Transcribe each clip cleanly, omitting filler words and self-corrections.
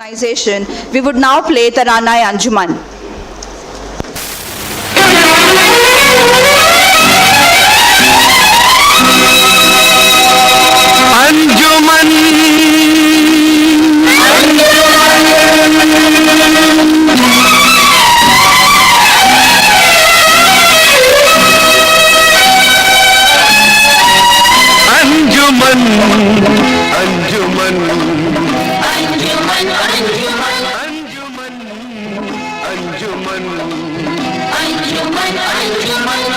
organization, we would now play Taranai Anjuman.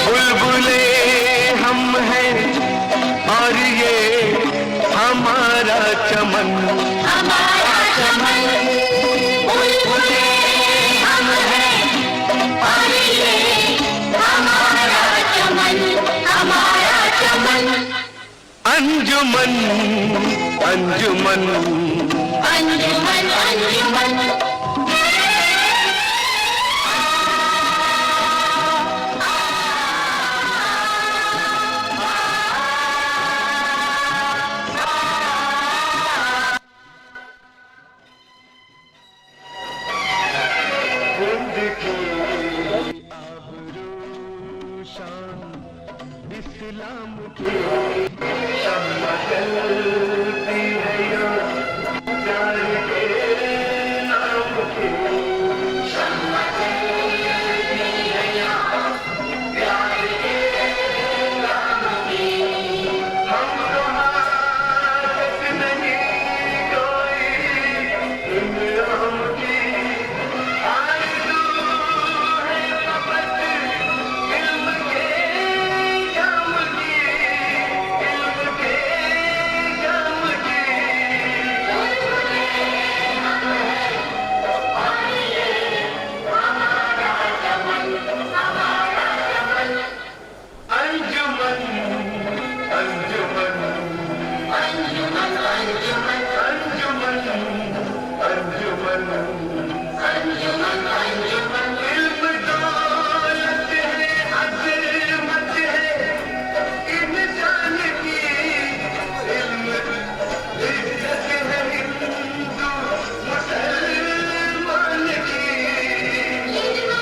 बुलबुले हम हैं और ये हमारा चमन, हमारा चमन। बुलबुले हम हैं और ये हमारा चमन, हमारा चमन। अंजुमन अंजुमन अंजुमन अंजुमन। इस्लाम की शम्मा जलती है या प्यार के नाम की शम्मा जलती है या प्यार के नाम की। हम तो हाथ नहीं कोई इल्म की आरज़ू है फकत इल्म के जाम की, इल्म के जाम की। बुलबुले हम हैं और ये हमारा चमन, हमारा चमन। अंजुमन अंजुमन अंजुमन अंजुमन अंजुमन अंजुमन अंजुमन। इल्म दौलत है, अज़मत है इंसान की। इल्म इज्जत है हिंदू मुसलमान की। इल्म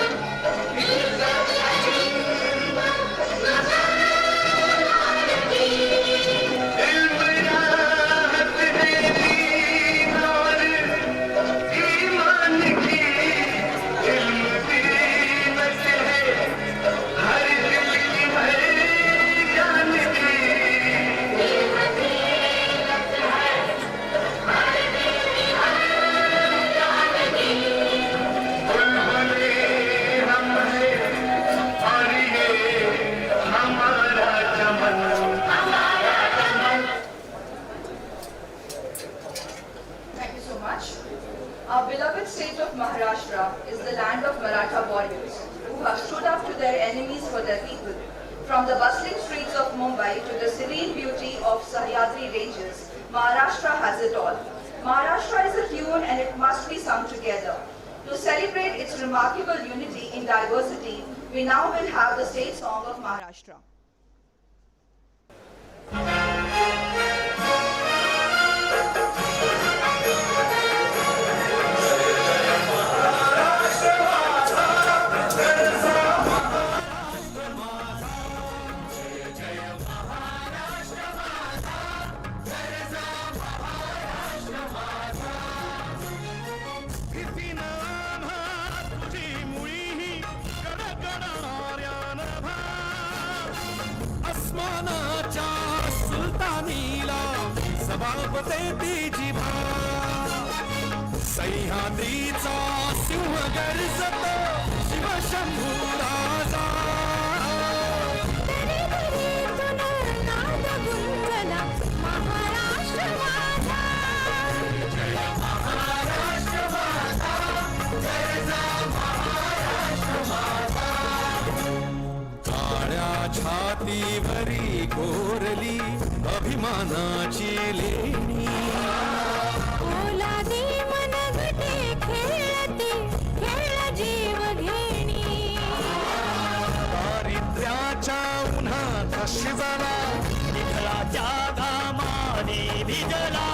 इज्जत है हिंदू मुसलमान की। इल्म राहत है दीन और ईमान की। इल्म ज़ीनत है हर दिल की, हर जान की। इल्म ज़ीनत है हर दिल की, हर जान की। बुलबुले हम हैं और ये हमारा चमन, हमारा चमन। Thank you so much. Our beloved state of Maharashtra is the land of Maratha warriors who have stood up to their enemies for their people. From the bustling streets of Mumbai to the serene beauty of Sahyadri ranges, Maharashtra has it all. Maharashtra is a tune and it must be sung together. To celebrate its remarkable unity in diversity, we now will have the state song of Maharashtra. किती नाम तुझी मुळी गडगडाऱ्या नभा, अस्मानाच्या सुलतानीला सभापते ती जिभा। सह्याद्रीचा सिंह गर्जतो शिवशंभू राजा। काळ्या छातीवरी कोरली अभिमानाची लेणी, ओलादी मनगटे खेळती खेळ जीव घेणी। दारिद्र्याच्या उन्हात शिजला विठ्ठलाच्या घामाने भिजला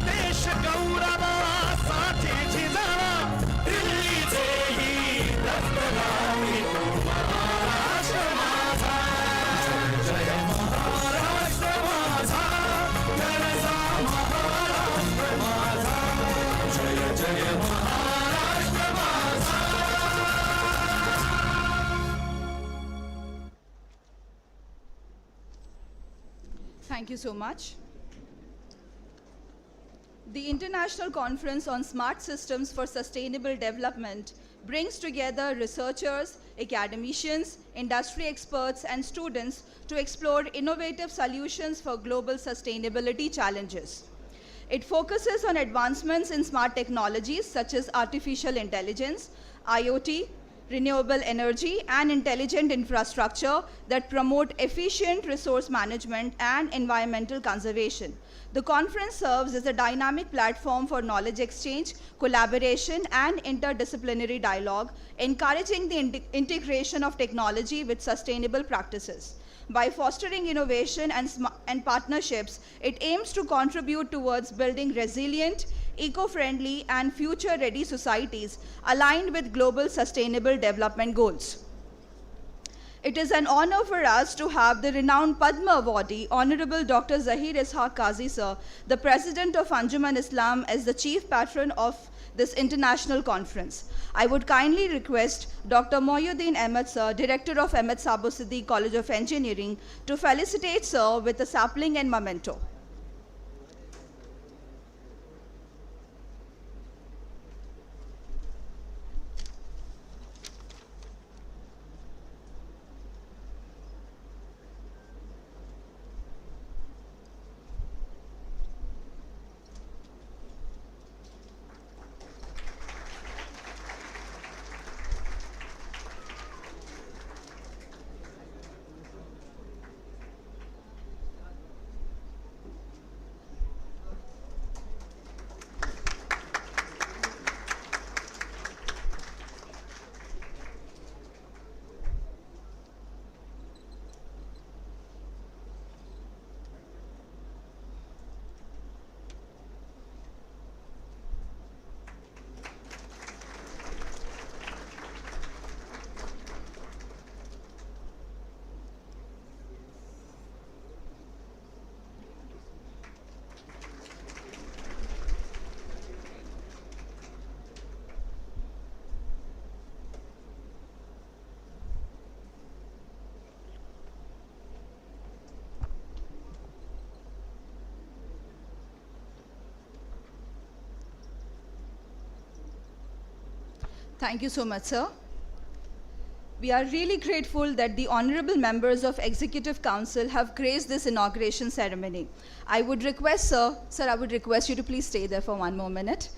देश गौरवासाठी Thank you so much. The International Conference on Smart Systems for Sustainable Development brings together researchers, academicians, industry experts, and students to explore innovative solutions for global sustainability challenges. It focuses on advancements in smart technologies such as artificial intelligence, IoT, renewable energy, and intelligent infrastructure that promote efficient resource management and environmental conservation. The conference serves as a dynamic platform for knowledge exchange, collaboration, and interdisciplinary dialogue, encouraging the integration of technology with sustainable practices. By fostering innovation and partnerships, it aims to contribute towards building resilient, eco-friendly, and future-ready societies aligned with global sustainable development goals. It is an honor for us to have the renowned Padma Awardee, Honorable Dr. Zahir Ishaq Qazi Sir, the President of Anjuman Islam, as the Chief Patron of this international conference. I would kindly request Dr. Mohyuddin Ahmed Sir, Director of Ahmed Sabo Siddique College of Engineering, to felicitate Sir with a sapling and memento. Thank you so much, sir. We are really grateful that the honorable members of Executive Council have graced this inauguration ceremony. I would request, I would request you to please stay there for one more minute.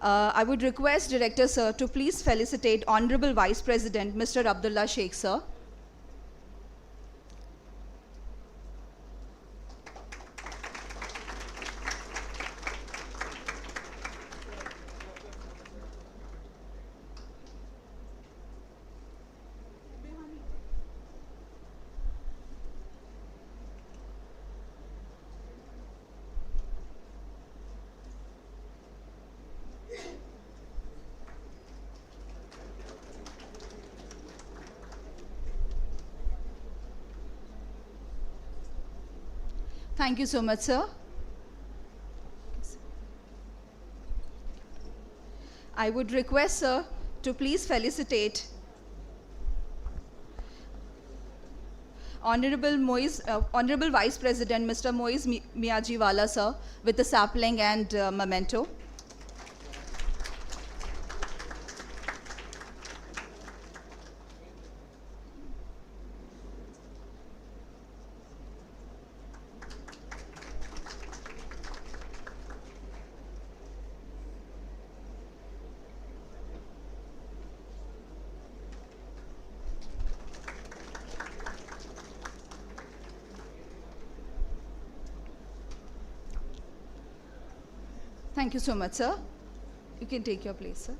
I would request Director, sir, to please felicitate Honorable Vice President, Mr. Abdullah Sheikh, sir. Thank you so much, sir. I would request, sir, to please felicitate Honorable Vice President, Mr. Moiz Miyajiwala, sir, with the sapling and memento. Thank you so much, sir. You can take your place, sir.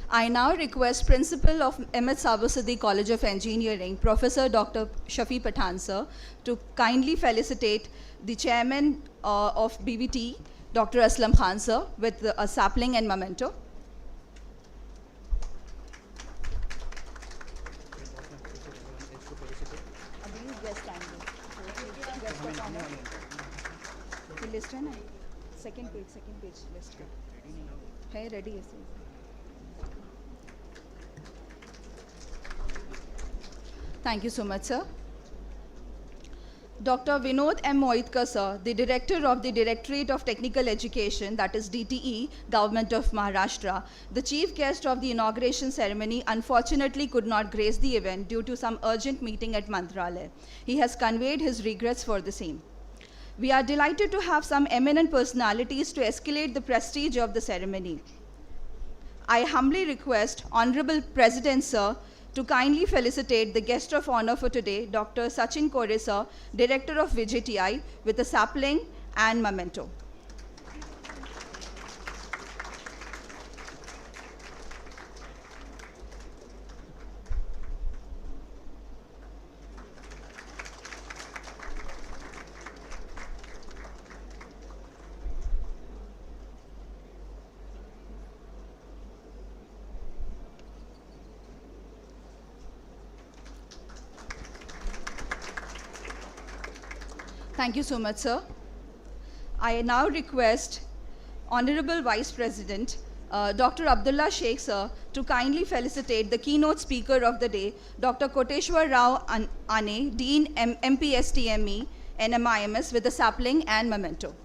I now request Principal of Ahmed Sabo Siddique College of Engineering, Professor Dr. Shafi Pathan, sir, to kindly felicitate the Chairman of BBT, Dr. Aslam Khan, sir, with a sapling and memento. List है ना second page list है ready है sir. Thank you so much, sir. Dr. Vinod M. Moitkar, sir, the Director of the Directorate of Technical Education, that is DTE, Government of Maharashtra, the chief guest of the inauguration ceremony, unfortunately could not grace the event due to some urgent meeting at Mantralaya. He has conveyed his regrets for the same. We are delighted to have some eminent personalities to escalate the prestige of the ceremony. I humbly request Honorable President, sir, to kindly felicitate the guest of honor for today, Dr. Sachin Kore, sir, Director of VJTI, with a sapling and memento. Thank you so much, sir. I now request Honorable Vice President, Dr. Abdullah Sheikh, sir, to kindly felicitate the keynote speaker of the day, Dr. Koteshwar Rao Ane, Dean MPSTME, NMIMS, with a sapling and memento.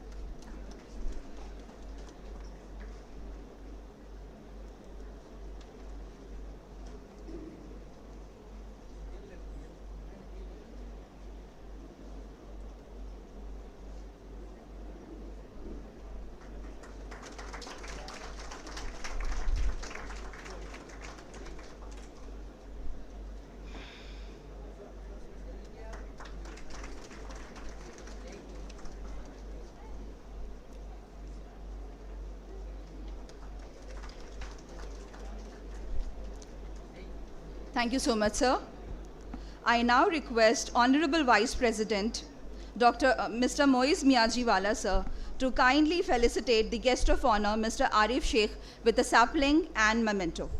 Thank you so much, sir. I now request Honorable Vice President, Mr. Moiz Miyajiwala, sir, to kindly felicitate the guest of honor, Mr. Arif Sheikh, with a sapling and memento.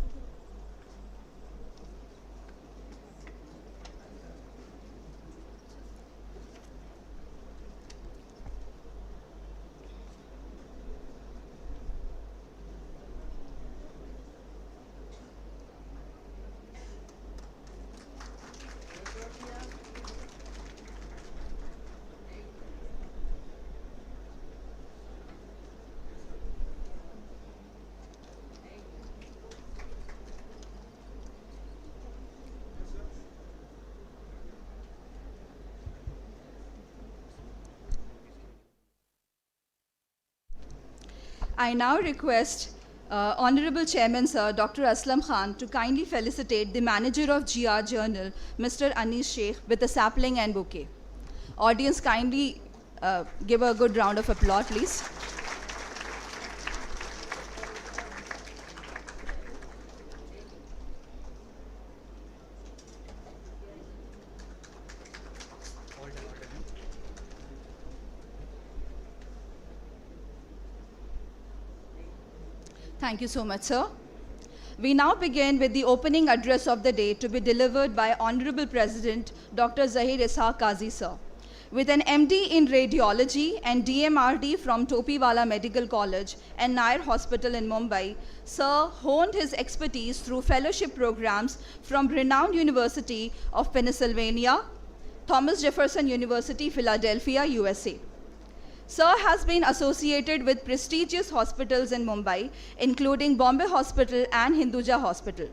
I now request Honorable Chairman, sir, Dr. Aslam Khan, to kindly felicitate the manager of GR Journal, Mr. Anis Sheikh, with a sapling and bouquet. Audience, kindly give a good round of applause, please. Thank you so much, sir. We now begin with the opening address of the day to be delivered by Honorable President Dr. Zahir Ishaq Qazi, sir. With an MD in Radiology and DMRD from Topiwala Medical College and Nair Hospital in Mumbai, sir honed his expertise through fellowship programs from renowned University of Pennsylvania, Thomas Jefferson University, Philadelphia, USA. Sir has been associated with prestigious hospitals in Mumbai, including Bombay Hospital and Hinduja Hospital.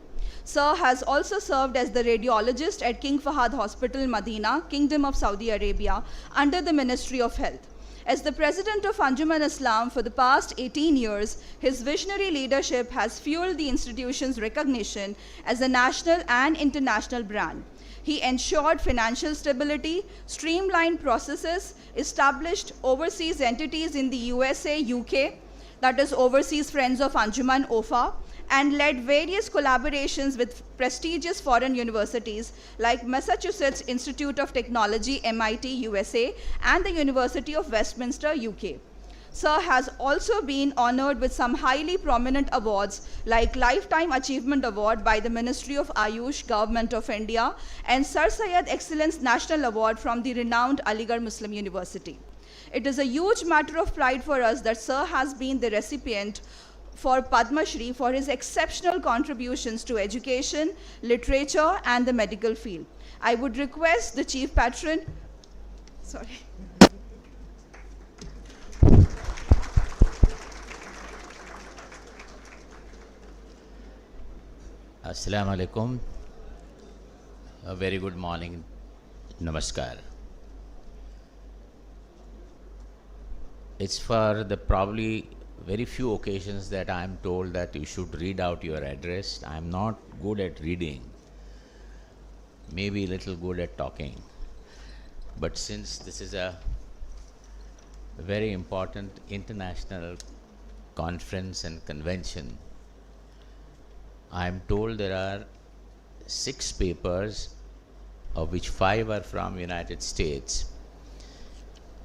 Sir has also served as the radiologist at King Fahad Hospital, Medina, Kingdom of Saudi Arabia, under the Ministry of Health. As the president of Anjuman Islam for the past 18 years, his visionary leadership has fueled the institution's recognition as a national and international brand. He ensured financial stability, streamlined processes, established overseas entities in the USA, UK, that is Overseas Friends of Anjuman, OFA, and led various collaborations with prestigious foreign universities like Massachusetts Institute of Technology, MIT, USA, and the University of Westminster, UK. Sir has also been honored with some highly prominent awards like Lifetime Achievement Award by the Ministry of Ayush, Government of India, and Sir Syed Excellence National Award from the renowned Aligarh Muslim University. It is a huge matter of pride for us that Sir has been the recipient for Padma Shri for his exceptional contributions to education, literature, and the medical field. I would request the Chief Patron Sorry. Assalamu alaikum. A very good morning. Namaskar. It's for the probably very few occasions that I'm told that you should read out your address. I'm not good at reading, maybe a little good at talking. But since this is a very important international conference and convention, I'm told there are 6 papers, of which 5 are from United States,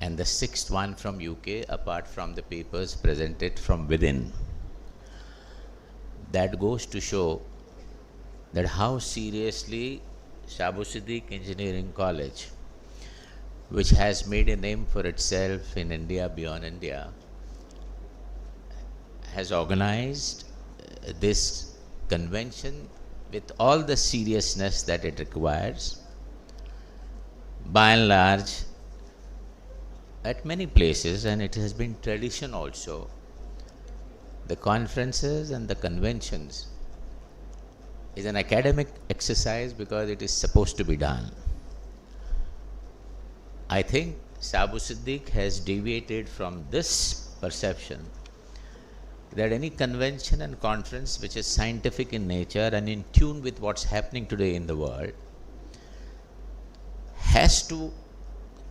and the 6th one from UK, apart from the papers presented from within. That goes to show that how seriously Shabu Siddiq Engineering College, which has made a name for itself in India, beyond India, has organized this convention with all the seriousness that it requires. By and large, at many places, and it has been tradition also, the conferences and the conventions is an academic exercise because it is supposed to be done. I think Shabu Siddiq has deviated from this perception that any convention and conference which is scientific in nature and in tune with what's happening today in the world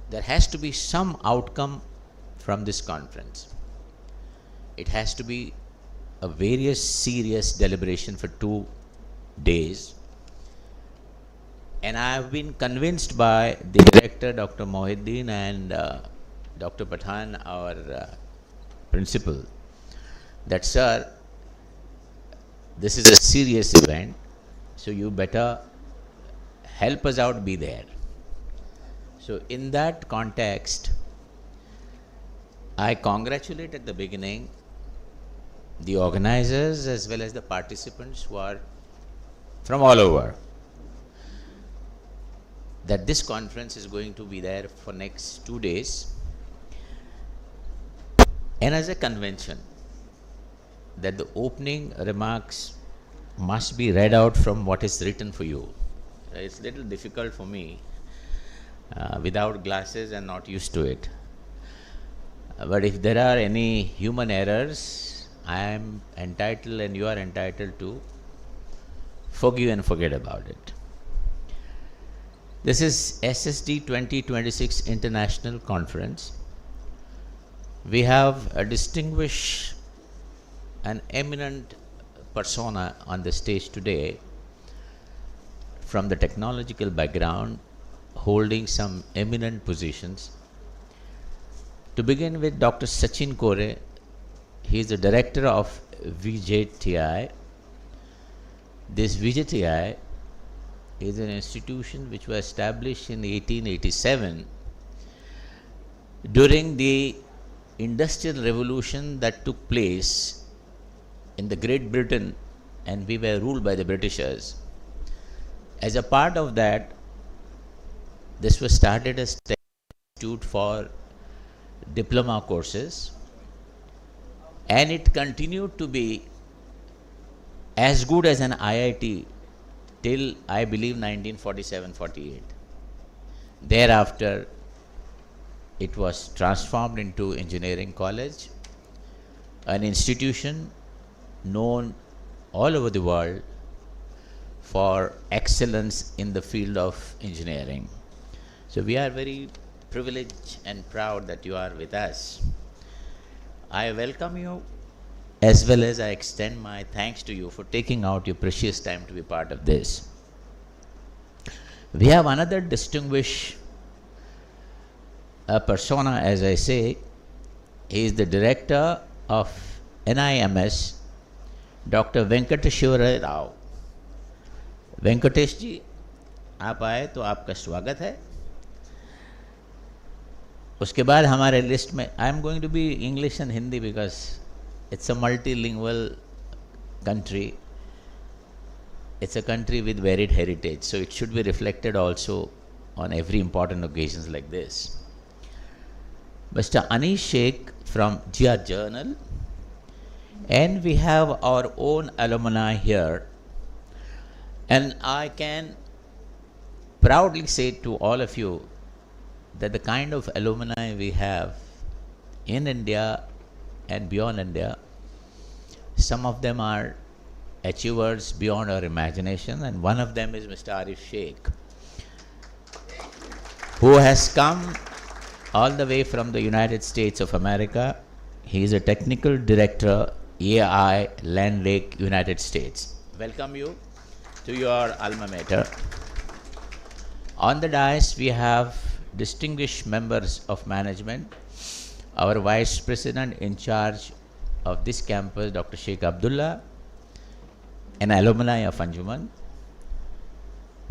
there has to be some outcome from this conference. It has to be a various serious deliberation for 2 days. And I have been convinced by the director, Dr. Mohiddin, and Dr. Pathan, our principal, that, sir, this is a serious event, so you better help us out, be there. So in that context, I congratulate at the beginning the organizers as well as the participants who are from all over, that this conference is going to be there for next 2 days, and as a convention, that the opening remarks must be read out from what is written for you. It's a little difficult for me without glasses and not used to it. But if there are any human errors, I am entitled and you are entitled to forgive and forget about it. This is SSD 2026 International Conference. We have a distinguished an eminent persona on the stage today from the technological background, holding some eminent positions. To begin with, Dr. Sachin Kore. He is the director of VJTI. This VJTI is an institution which was established in 1887 during the Industrial Revolution that took place in the Great Britain, and we were ruled by the Britishers. As a part of that, this was started as an institute for diploma courses, and it continued to be as good as an IIT till, I believe, 1947-48. Thereafter, it was transformed into engineering college, an institution known all over the world for excellence in the field of engineering. So we are very privileged and proud that you are with us. I welcome you, as well as I extend my thanks to you for taking out your precious time to be part of this. We have another distinguished persona, as I say. He is the director of NIMS, Dr. Venkateshwara Rao. Venkatesh जी, आप आए तो आपका स्वागत है. उसके बाद हमारे list में, I am going to be English and Hindi because it's a multilingual country. It's a country with varied heritage, so it should be reflected also on every important occasions like this. Mr. Anish Sheikh from GR Journal, and we have our own alumni here. And I can proudly say to all of you that the kind of alumni we have in India and beyond India, some of them are achievers beyond our imagination, and one of them is Mr. Arif Sheikh, who has come all the way from the United States of America. He is a technical director, AI, Land Lake, United States. Welcome you to your alma mater. On the dais, we have distinguished members of management. Our Vice President in charge of this campus, Dr. Sheikh Abdullah, an alumni of Anjuman.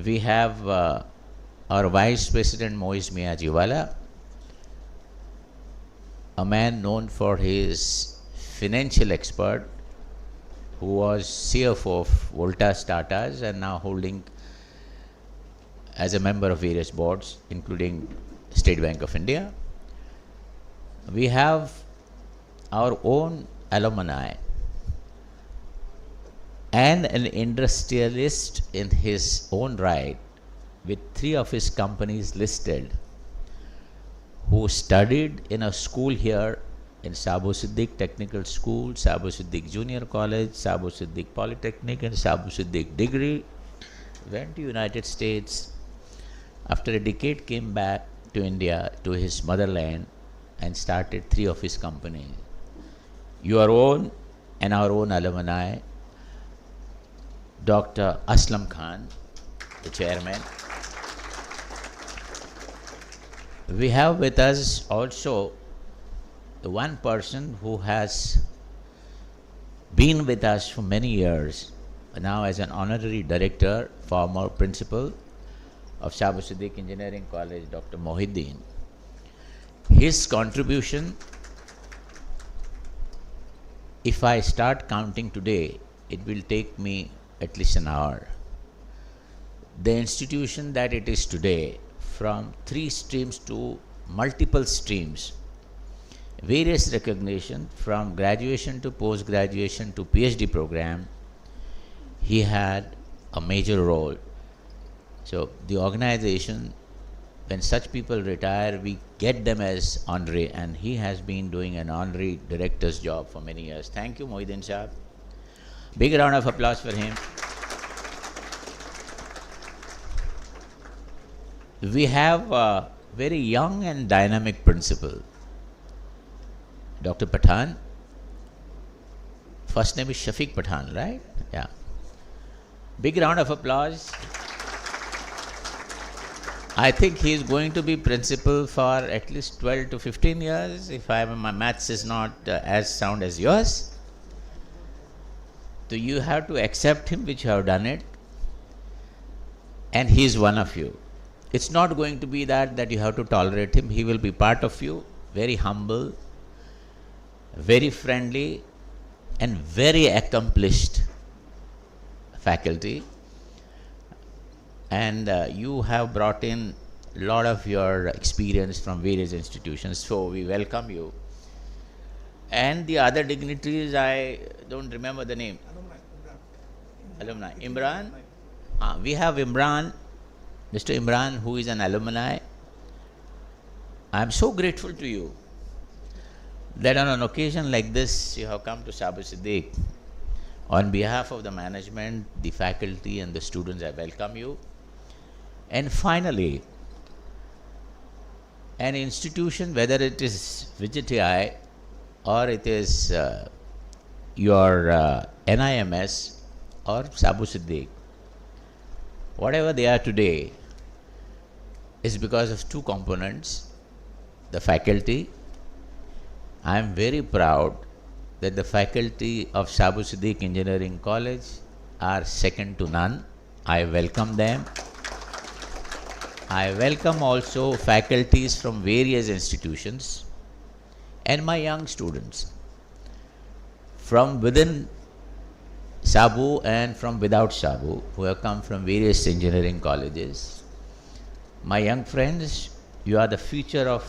We have our Vice President Moiz Miyajiwala, a man known for his financial expert, who was CFO of Voltas Tatas and now holding as a member of various boards, including State Bank of India. We have our own alumni and an industrialist in his own right, with 3 of his companies listed, who studied in a school here in Sabu Siddiq Technical School, Sabu Siddiq Junior College, Sabu Siddiq Polytechnic, and Sabu Siddiq Degree, went to United States. After a decade, came back to India, to his motherland, and started 3 of his companies. Your own and our own alumni, Dr. Aslam Khan, the chairman. We have with us also the one person who has been with us for many years, now as an honorary director, former principal of Sabu Siddiq Engineering College, Dr. Mohiddin. His contribution, if I start counting today, it will take me at least an hour. The institution that it is today, from 3 streams to multiple streams, various recognition from graduation to post-graduation to PhD program, he had a major role. So the organization, when such people retire, we get them as honorary, and he has been doing an honorary director's job for many years. Thank you, Mohiddin Saab. Big round of applause for him. We have a very young and dynamic principal, Dr. Pathan. First name is Shafiq Pathan, right? Yeah. Big round of applause. I think he is going to be principal for at least 12 to 15 years, if my maths is not as sound as yours. So you have to accept him, which you have done it, and he is one of you. It's not going to be that you have to tolerate him. He will be part of you, very humble, very friendly, and very accomplished faculty. And you have brought in a lot of your experience from various institutions, so we welcome you. And the other dignitaries, I don't remember the name. Alumni. Imran. We have Imran, Mr. Imran, who is an alumni. I am so grateful to you that on an occasion like this, you have come to Sabu Siddiq. On behalf of the management, the faculty, and the students, I welcome you. And finally, an institution, whether it is VGTI or it is your NIMS or Sabu Siddiq, whatever they are today, is because of 2 components. The faculty. I am very proud that the faculty of Sabu Siddiq Engineering College are second to none. I welcome them. I welcome also faculties from various institutions and my young students from within Sabu and from without Sabu, who have come from various engineering colleges. My young friends, you are the future of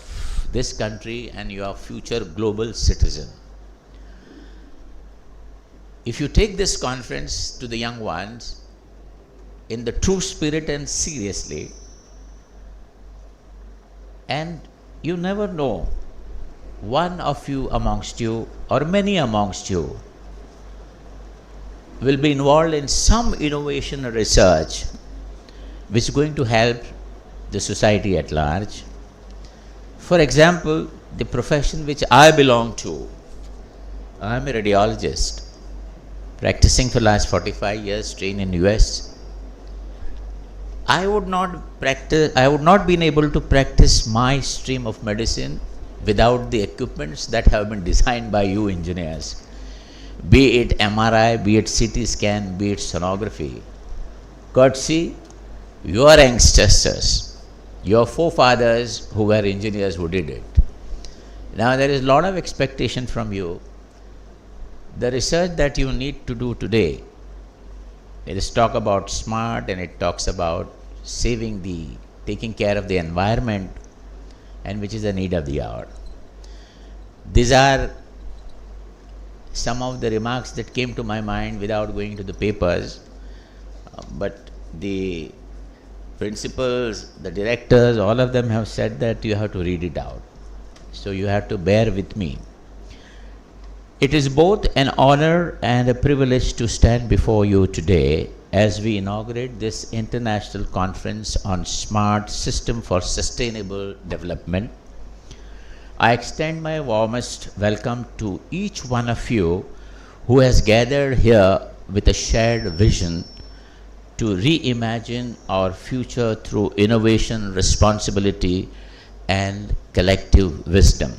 this country and your future global citizen. If you take this conference to the young ones in the true spirit and seriously, and you never know, one of you amongst you or many amongst you will be involved in some innovation or research which is going to help the society at large. For example, the profession which I belong to, I am a radiologist, practicing for the last 45 years, trained in US. I would not been able to practice my stream of medicine without the equipments that have been designed by you engineers. Be it MRI, be it CT scan, be it sonography. Courtesy, your ancestors, your forefathers who were engineers who did it. Now there is a lot of expectation from you. The research that you need to do today, it is talk about smart and it talks about taking care of the environment, and which is the need of the hour. These are some of the remarks that came to my mind without going to the papers, but the principals, the directors, all of them have said that you have to read it out. So you have to bear with me. It is both an honor and a privilege to stand before you today as we inaugurate this international conference on smart system for sustainable development. I extend my warmest welcome to each one of you who has gathered here with a shared vision to reimagine our future through innovation, responsibility, and collective wisdom.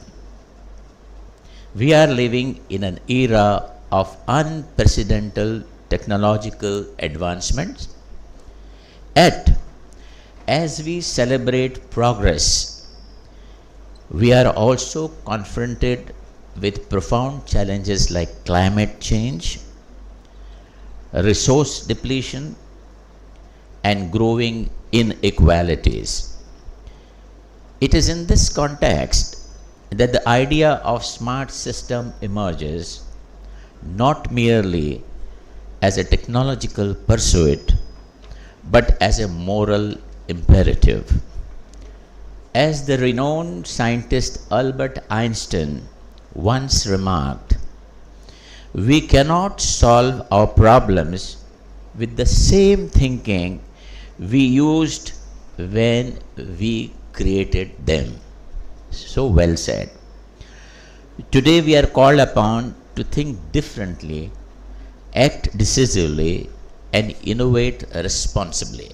We are living in an era of unprecedented technological advancements. Yet, as we celebrate progress, we are also confronted with profound challenges like climate change, resource depletion, and growing inequalities. It is in this context that the idea of smart system emerges, not merely as a technological pursuit, but as a moral imperative. As the renowned scientist Albert Einstein once remarked, we cannot solve our problems with the same thinking we used when we created them. So well said. Today we are called upon to think differently, act decisively, and innovate responsibly.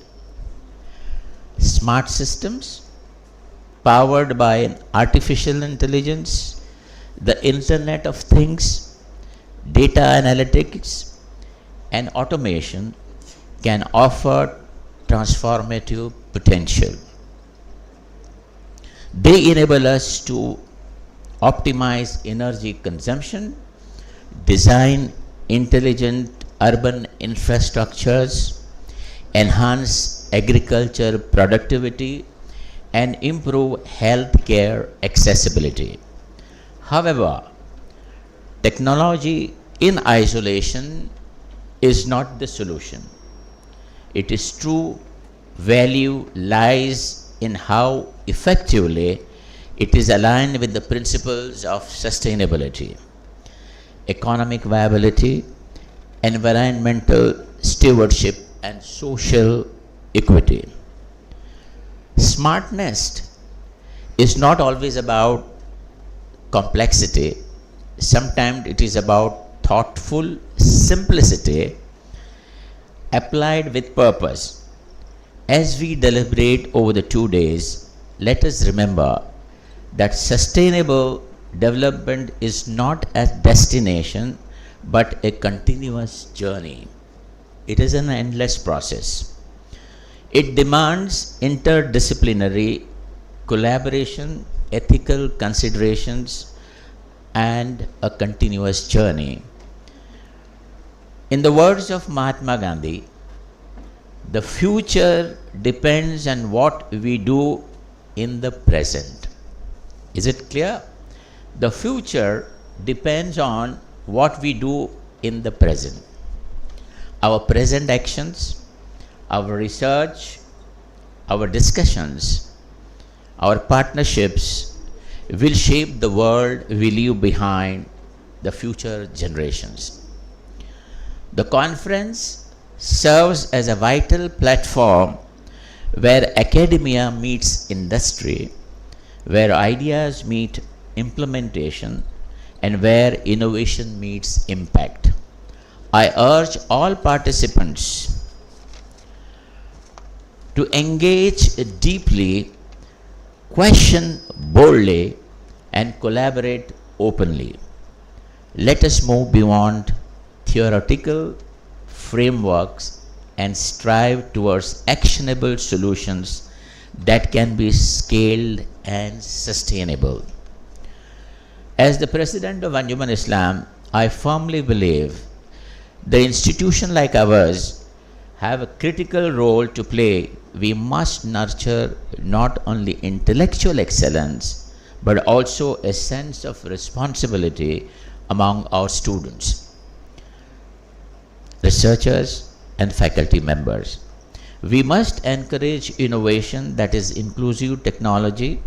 Smart systems, powered by artificial intelligence, the Internet of Things, data analytics, and automation can offer transformative potential. They enable us to optimize energy consumption, design intelligent urban infrastructures, enhance agriculture productivity, and improve healthcare accessibility. However, technology in isolation is not the solution. Its true value lies in how effectively it is aligned with the principles of sustainability, economic viability, environmental stewardship, and social equity. Smartness is not always about complexity. Sometimes it is about thoughtful simplicity applied with purpose. As we deliberate over the 2 days, let us remember that sustainable development is not a destination but a continuous journey. It is an endless process. It demands interdisciplinary collaboration, ethical considerations, and a continuous journey. In the words of Mahatma Gandhi, the future depends on what we do in the present. Is it clear? The future depends on what we do in the present. Our present actions, our research, our discussions, our partnerships will shape the world we leave behind the future generations. The conference serves as a vital platform where academia meets industry, where ideas meet implementation, and where innovation meets impact. I urge all participants to engage deeply, question boldly, and collaborate openly. Let us move beyond theoretical frameworks and strive towards actionable solutions that can be scaled and sustainable. As the president of Anjuman Islam, I firmly believe the institution like ours have a critical role to play. We must nurture not only intellectual excellence but also a sense of responsibility among our students, researchers, and faculty members. We must encourage innovation that is inclusive technology.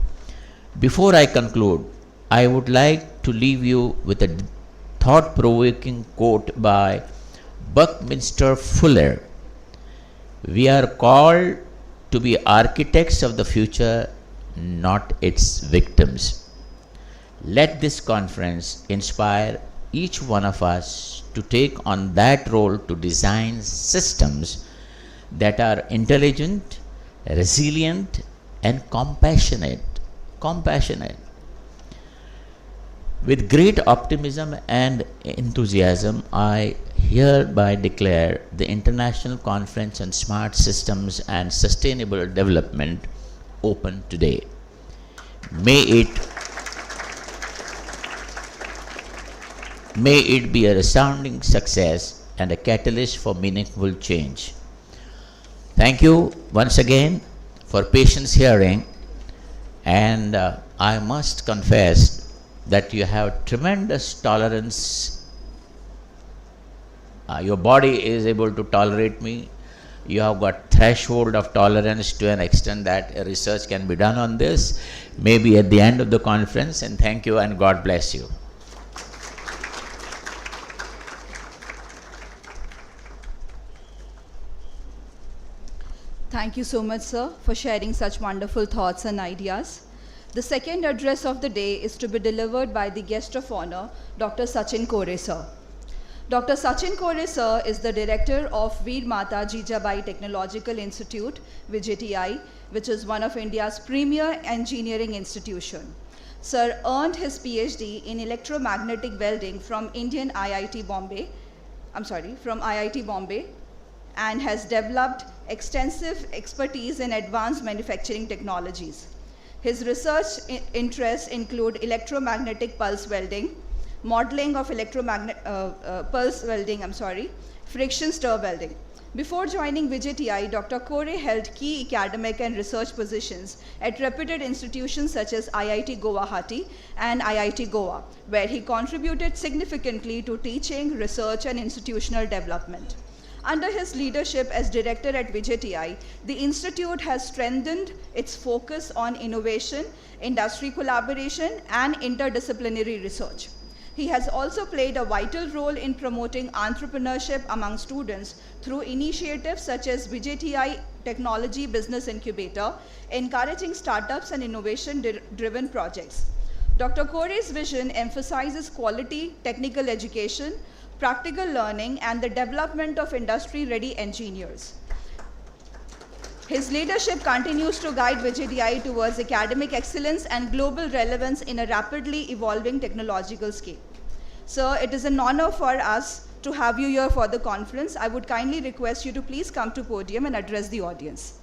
Before I conclude, I would like to leave you with a thought-provoking quote by Buckminster Fuller. We are called to be architects of the future, not its victims. Let this conference inspire each one of us to take on that role to design systems that are intelligent, resilient, and compassionate. With great optimism and enthusiasm, I hereby declare the International Conference on Smart Systems and Sustainable Development open today. May it be a resounding success and a catalyst for meaningful change. Thank you once again for patience hearing, and I must confess that you have tremendous tolerance. Your body is able to tolerate me. You have got threshold of tolerance to an extent that a research can be done on this, maybe at the end of the conference, and thank you and God bless you. Thank you so much, sir, for sharing such wonderful thoughts and ideas. The second address of the day is to be delivered by the guest of honor, Dr. Sachin Kore, sir. Dr. Sachin Kore, sir, is the director of Veer Mata Jijabai Technological Institute, VJTI, which is one of India's premier engineering institution. Sir earned his PhD in electromagnetic welding from IIT Bombay, and has developed extensive expertise in advanced manufacturing technologies. His research interests include electromagnetic pulse welding, modeling of friction stir welding. Before joining VJTI, Dr. Kore held key academic and research positions at reputed institutions such as IIT Guwahati and IIT Goa, where he contributed significantly to teaching, research, and institutional development. Under his leadership as director at VJTI, the institute has strengthened its focus on innovation, industry collaboration, and interdisciplinary research. He has also played a vital role in promoting entrepreneurship among students through initiatives such as VJTI Technology Business Incubator, encouraging startups and innovation-driven projects. Dr. Kore's vision emphasizes quality technical education, practical learning, and the development of industry-ready engineers. His leadership continues to guide VJTI towards academic excellence and global relevance in a rapidly evolving technological scale. Sir, it is an honor for us to have you here for the conference. I would kindly request you to please come to podium and address the audience.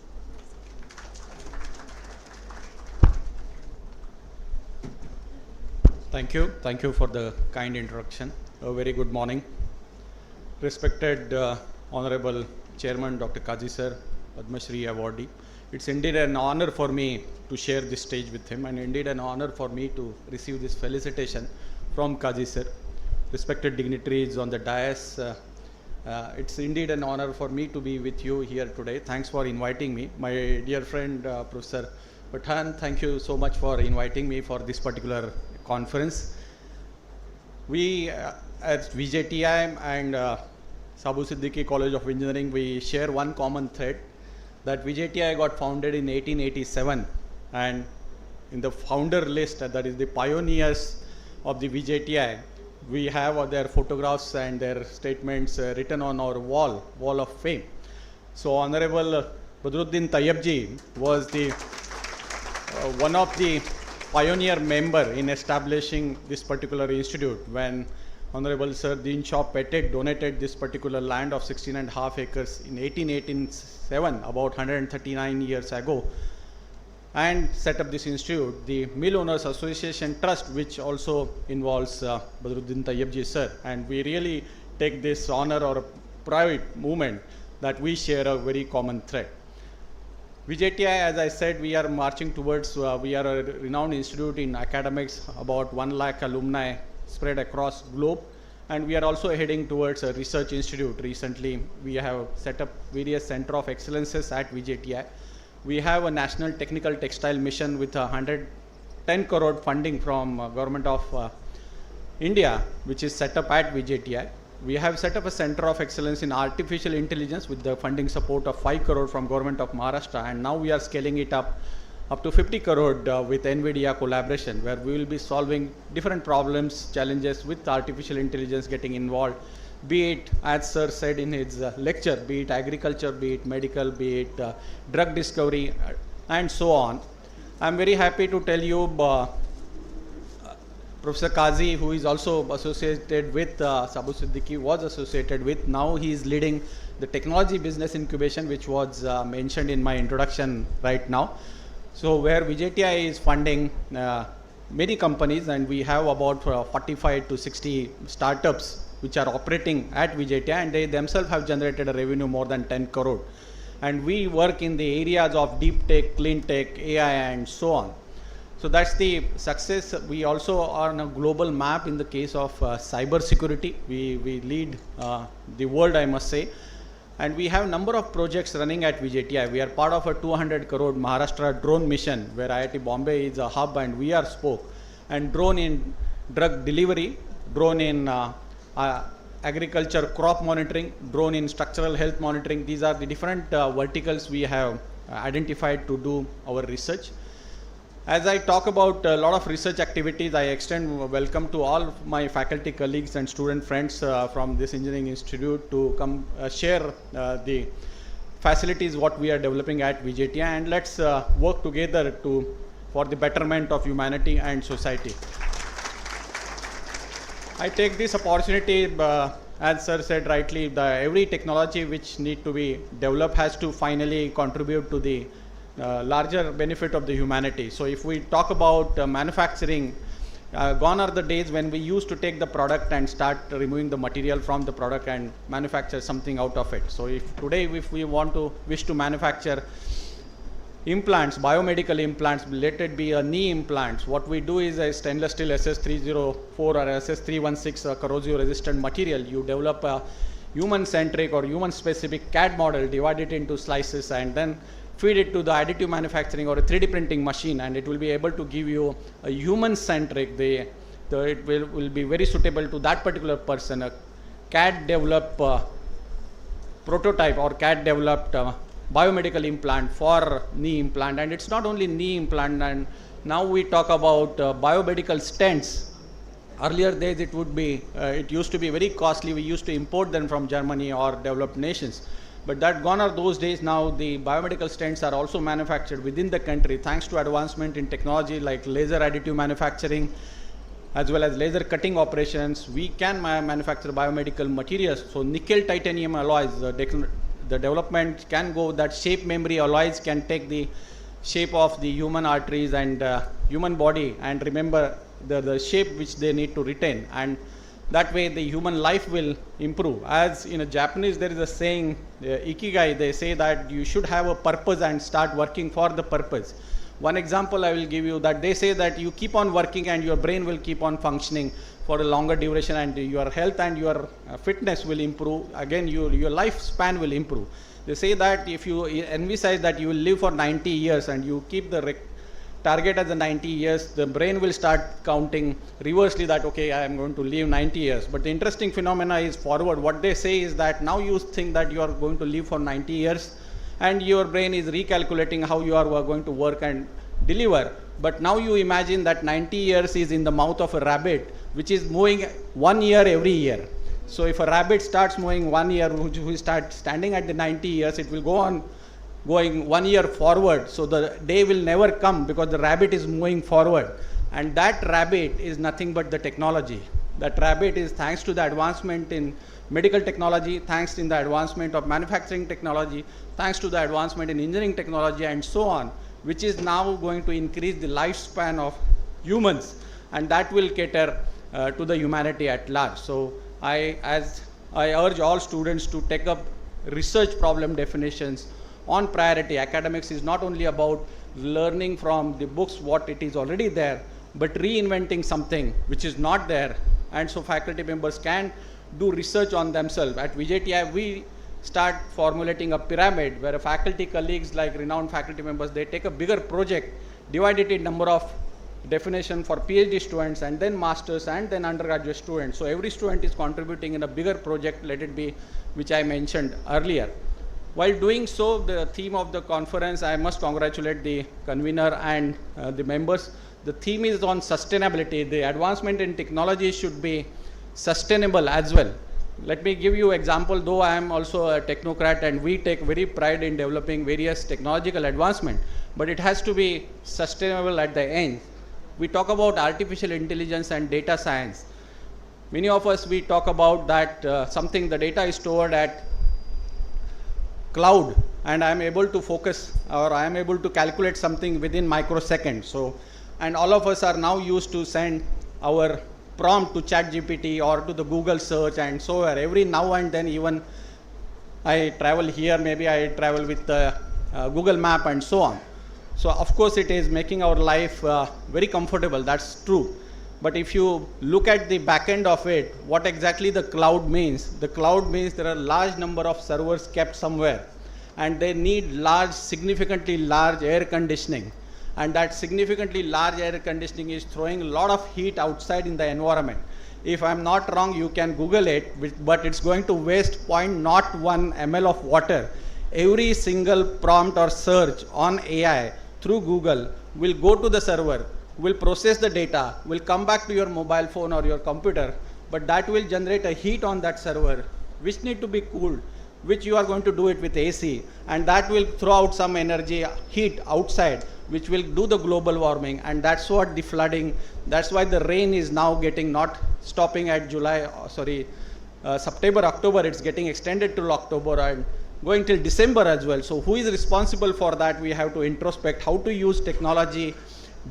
Thank you. Thank you for the kind introduction. A very good morning. Respected Honorable Chairman Dr. Kaji sir, Padma Shri awardee. It's indeed an honor for me to share this stage with him, and indeed an honor for me to receive this felicitation from Kazi sir. Respected dignitaries on the dais, it's indeed an honor for me to be with you here today. Thanks for inviting me. My dear friend Professor Pathan, thank you so much for inviting me for this particular conference. We at VJTI and Sabu Siddiqui College of Engineering, we share one common thread, that VJTI got founded in 1887, and in the founder list, that is the pioneers of the VJTI, we have their photographs and their statements written on our wall of fame. So Honorable Badruddin Tayyabji was the one of the pioneer member in establishing this particular institute when Honorable Sir Deen Shaw Pettit donated this particular land of 16.5 acres in 1887, about 139 years ago, and set up this institute. The Mill Owners Association Trust, which also involves Badruddin Tayyabji sir, and we really take this honor or pride moment that we share a very common thread. VJTI, as I said, we are marching towards, we are a renowned institute in academics, about 1 lakh alumni spread across globe, and we are also heading towards a research institute. Recently, we have set up various center of excellences at VJTI. We have a national technical textile mission with 110 crore funding from government of India, which is set up at VJTI. We have set up a center of excellence in artificial intelligence with the funding support of 5 crore from government of Maharashtra, and now we are scaling it up to 50 crore with NVIDIA collaboration, where we will be solving different problems, challenges with artificial intelligence getting involved, be it, as sir said in his lecture, be it agriculture, be it medical, be it drug discovery, and so on. I'm very happy to tell you Professor Kazi, who is also associated with Sabu Siddiqui, was associated with, now he is leading the technology business incubation, which was mentioned in my introduction right now. So where VJTI is funding many companies, and we have about 45 to 60 startups which are operating at VJTI, and they themselves have generated a revenue more than 10 crore. And we work in the areas of deep tech, clean tech, AI, and so on. So that's the success. We also are on a global map in the case of cyber security. We lead the world, I must say. And we have a number of projects running at VJTI. We are part of a 200 crore Maharashtra drone mission, where IIT Bombay is a hub and we are spoke. And drone in drug delivery, drone in agriculture crop monitoring, drone in structural health monitoring. These are the different verticals we have identified to do our research. As I talk about a lot of research activities, I extend welcome to all my faculty colleagues and student friends from this engineering institute to come share the facilities what we are developing at VJTI, and let's work together for the betterment of humanity and society. I take this opportunity, as sir said rightly, every technology which need to be developed has to finally contribute to the larger benefit of the humanity. So if we talk about manufacturing, gone are the days when we used to take the product and start removing the material from the product and manufacture something out of it. So if we wish to manufacture implants, biomedical implants, let it be a knee implants, what we do is a stainless steel SS304 or SS316 corrosion resistant material. You develop a human centric or human specific CAD model, divide it into slices, and then feed it to the additive manufacturing or a 3D printing machine, and it will be able to give you a human-centric, it will be very suitable to that particular person, a CAD-developed prototype or CAD-developed biomedical implant for knee implant. And it's not only knee implant, and now we talk about biomedical stents. Earlier days it used to be very costly. We used to import them from Germany or developed nations. But that gone are those days. Now the biomedical stents are also manufactured within the country thanks to advancement in technology like laser additive manufacturing as well as laser cutting operations. We can manufacture biomedical materials. So nickel titanium alloys, the development can go that shape memory alloys can take the shape of the human arteries and human body and remember the shape which they need to retain. And That way the human life will improve. As in a Japanese there is a saying, ikigai, they say that you should have a purpose and start working for the purpose. One example I will give you, that they say that you keep on working and your brain will keep on functioning for a longer duration, and your health and your fitness will improve. Again, your lifespan will improve. They say that if you envisage that you will live for 90 years and you keep the target as the 90 years, the brain will start counting reversely that, okay, I am going to live 90 years. But the interesting phenomena is forward. What they say is that now you think that you are going to live for 90 years and your brain is recalculating how you are going to work and deliver. But now you imagine that 90 years is in the mouth of a rabbit, which is moving 1 year every year. So if a rabbit starts moving 1 year, who start standing at the 90 years, it will go on going 1 year forward. So the day will never come because the rabbit is moving forward. And that rabbit is nothing but the technology. That rabbit is thanks to the advancement in medical technology, thanks in the advancement of manufacturing technology, thanks to the advancement in engineering technology and so on, which is now going to increase the lifespan of humans, and that will cater to the humanity at large. So I urge all students to take up research problem definitions on priority. Academics is not only about learning from the books what it is already there, but reinventing something which is not there. And so faculty members can do research on themselves. At VJTI, we start formulating a pyramid where faculty colleagues, like renowned faculty members, they take a bigger project, divide it in number of definition for PhD students and then masters and then undergraduate students. So every student is contributing in a bigger project, let it be, which I mentioned earlier. While doing so, the theme of the conference, I must congratulate the convener and the members. The theme is on sustainability. The advancement in technology should be sustainable as well. Let me give you an example, though I am also a technocrat and we take very pride in developing various technological advancement, but it has to be sustainable at the end. We talk about artificial intelligence and data science. Many of us, we talk about that the data is stored at cloud and I am able to focus or I am able to calculate something within microseconds. So, and all of us are now used to send our prompt to ChatGPT or to the Google search and so on. Every now and then, even I travel here, maybe I travel with Google Map and so on. So of course it is making our life very comfortable, that's true. But if you look at the back end of it, what exactly the cloud means? The cloud means there are a large number of servers kept somewhere and they need significantly large air conditioning. And that significantly large air conditioning is throwing a lot of heat outside in the environment. If I'm not wrong, you can Google it, but it's going to waste 0.01 ml of water. Every single prompt or search on AI through Google will go to the server, will process the data, will come back to your mobile phone or your computer, but that will generate a heat on that server, which need to be cooled, which you are going to do it with AC, and that will throw out some energy, heat outside, which will do the global warming, and that's what the flooding, that's why the rain is now getting not stopping at September, October, it's getting extended till October and going till December as well. So who is responsible for that? We have to introspect how to use technology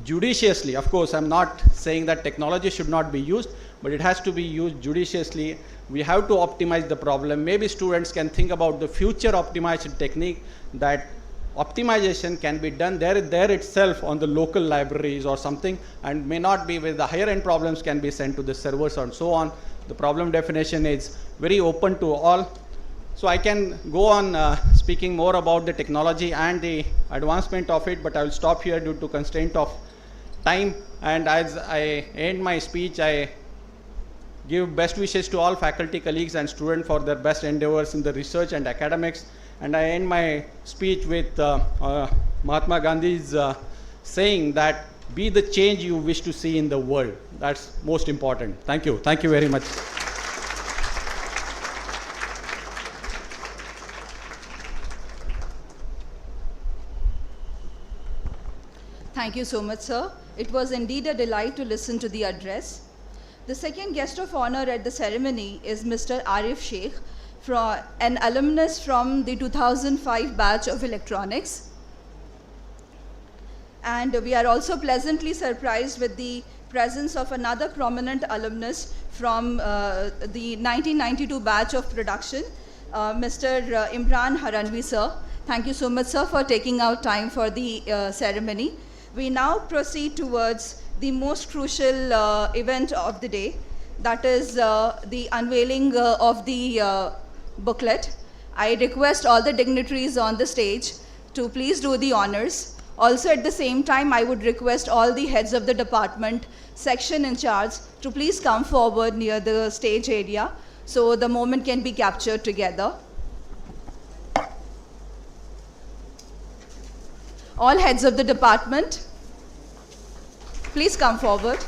judiciously. Of course, I'm not saying that technology should not be used, but it has to be used judiciously. We have to optimize the problem. Maybe students can think about the future optimization technique, that optimization can be done there itself on the local libraries or something, and may not be with the higher end problems can be sent to the servers and so on. The problem definition is very open to all. So I can go on speaking more about the technology and the advancement of it, but I will stop here due to constraint of time. And as I end my speech, I give best wishes to all faculty, colleagues and students for their best endeavors in the research and academics. And I end my speech with Mahatma Gandhi's saying that be the change you wish to see in the world. That's most important. Thank you. Thank you very much. Thank you so much, sir. It was indeed a delight to listen to the address. The second guest of honor at the ceremony is Mr. Arif Sheikh, an alumnus from the 2005 batch of electronics. And we are also pleasantly surprised with the presence of another prominent alumnus from the 1992 batch of production, Mr. Imran Haranvi, sir. Thank you so much, sir, for taking out time for the ceremony. We now proceed towards the most crucial event of the day, that is the unveiling of the booklet. I request all the dignitaries on the stage to please do the honors. Also, at the same time, I would request all the heads of the department, section in charge, to please come forward near the stage area so the moment can be captured together. All heads of the department, please come forward.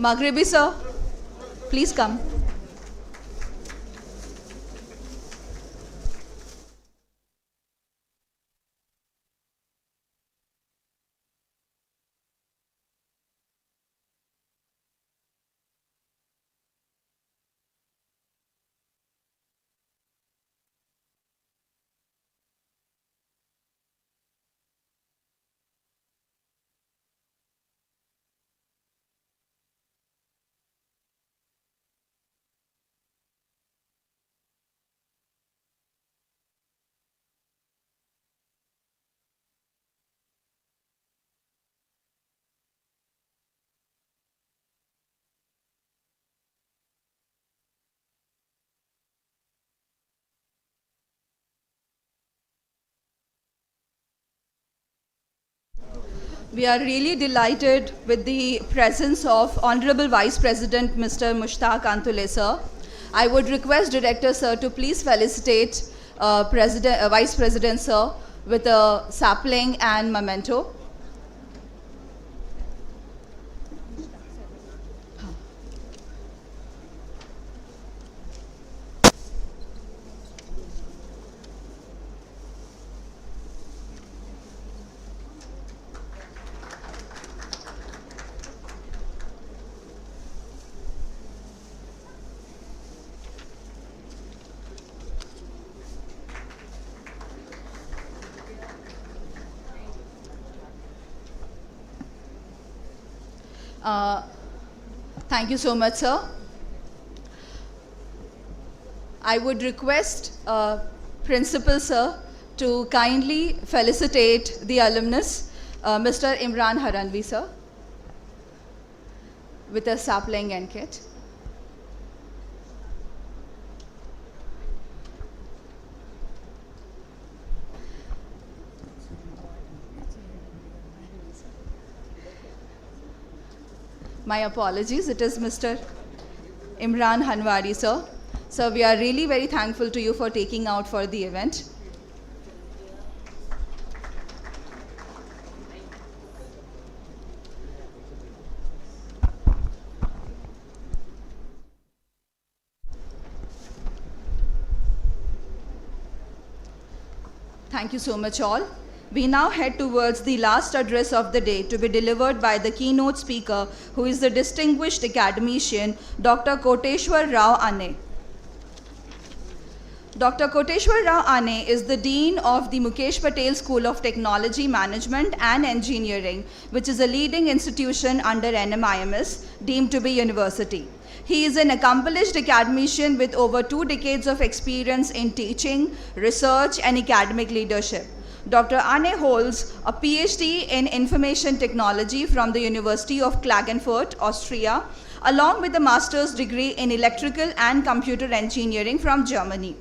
Maghribi sir, please come. We are really delighted with the presence of Honorable Vice President Mr. Mushtaq Antule sir. I would request Director sir to please felicitate Vice President sir with a sapling and memento. Thank you so much, sir. I would request Principal, sir, to kindly felicitate the alumnus, Mr. Imran Haranvi, sir, with a sapling and kit. My apologies, it is Mr. Imran Hanwari, sir. Sir, we are really very thankful to you for taking out for the event. Thank you so much all. We now head towards the last address of the day to be delivered by the keynote speaker, who is the distinguished academician, Dr. Koteshwar Rao Ane. Dr. Koteshwar Rao Ane is the Dean of the Mukesh Patel School of Technology, Management and Engineering, which is a leading institution under NMIMS, deemed to be university. He is an accomplished academician with over 2 decades of experience in teaching, research and academic leadership. Dr. Ane holds a PhD in Information Technology from the University of Klagenfurt, Austria, along with a master's degree in Electrical and Computer Engineering from Germany.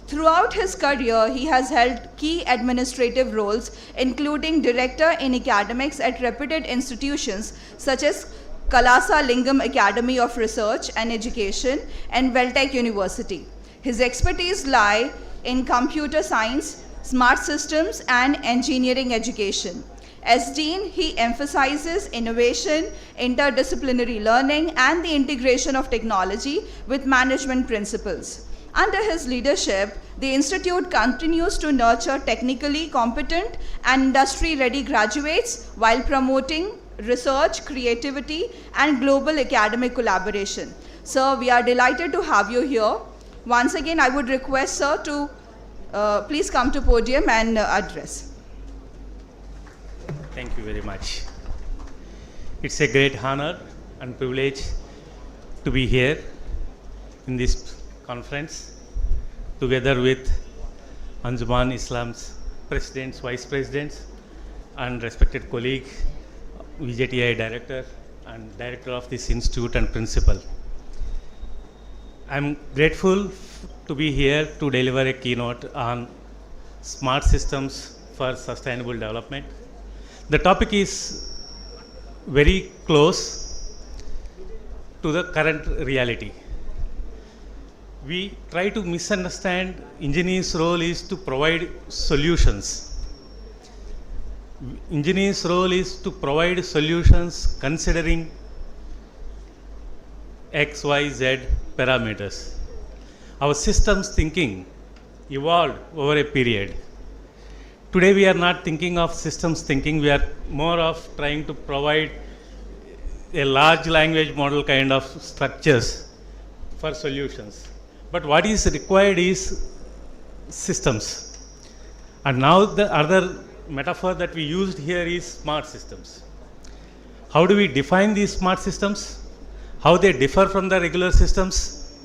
Throughout his career, he has held key administrative roles, including Director in Academics at reputed institutions such as Kalasa Lingam Academy of Research and Education and Weltech University. His expertise lie in computer science, smart systems and engineering education. As Dean, he emphasizes innovation, interdisciplinary learning, and the integration of technology with management principles. Under his leadership, the Institute continues to nurture technically competent and industry-ready graduates while promoting research, creativity, and global academic collaboration. Sir, we are delighted to have you here. Once again, I would request, sir, to please come to podium and address. Thank you very much. It's a great honor and privilege to be here in this conference together with Anjuman Islam's presidents, vice presidents, and respected colleague, VJTI director and director of this institute and principal. I'm grateful to be here to deliver a keynote on smart systems for sustainable development. The topic is very close to the current reality. We try to misunderstand engineers' role is to provide solutions. Engineers' role is to provide solutions considering X, Y, Z parameters. Our systems thinking evolved over a period. Today we are not thinking of systems thinking, we are more of trying to provide a large language model kind of structures for solutions. But what is required is systems. And now the other metaphor that we used here is smart systems. How do we define these smart systems? How they differ from the regular systems?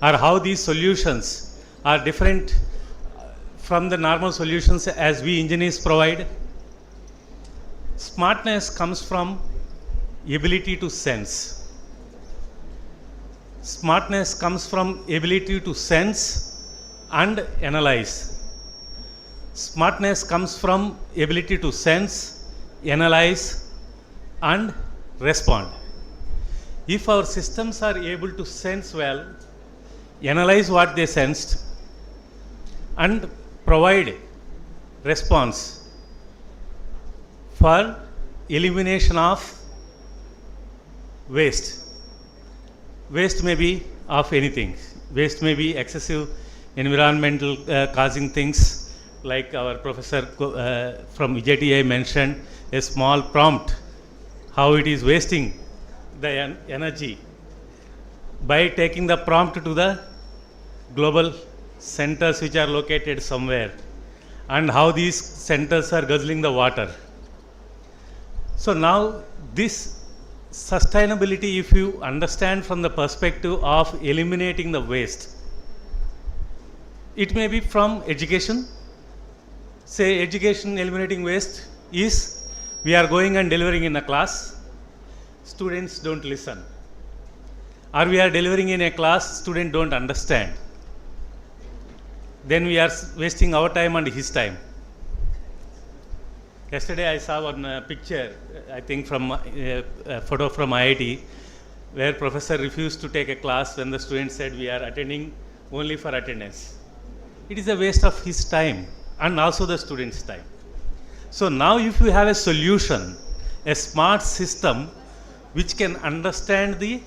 Or how these solutions are different from the normal solutions as we engineers provide? Smartness comes from ability to sense. Smartness comes from ability to sense and analyze. Smartness comes from ability to sense, analyze, and respond. If our systems are able to sense well, analyze what they sensed, and provide response for elimination of waste. Waste may be of anything. Waste may be excessive environmental causing things, like our professor from VJTI mentioned, a small prompt, how it is wasting the energy by taking the prompt to the global centers which are located somewhere, and how these centers are guzzling the water. So now this sustainability, if you understand from the perspective of eliminating the waste, it may be from education. Say education eliminating waste is we are going and delivering in a class, students don't listen. Or we are delivering in a class, students don't understand. Then we are wasting our time and his time. Yesterday I saw one picture, I think from a photo from IIT, where professor refused to take a class when the students said we are attending only for attendance. It is a waste of his time and also the students' time. So now if you have a solution, a smart system which can understand the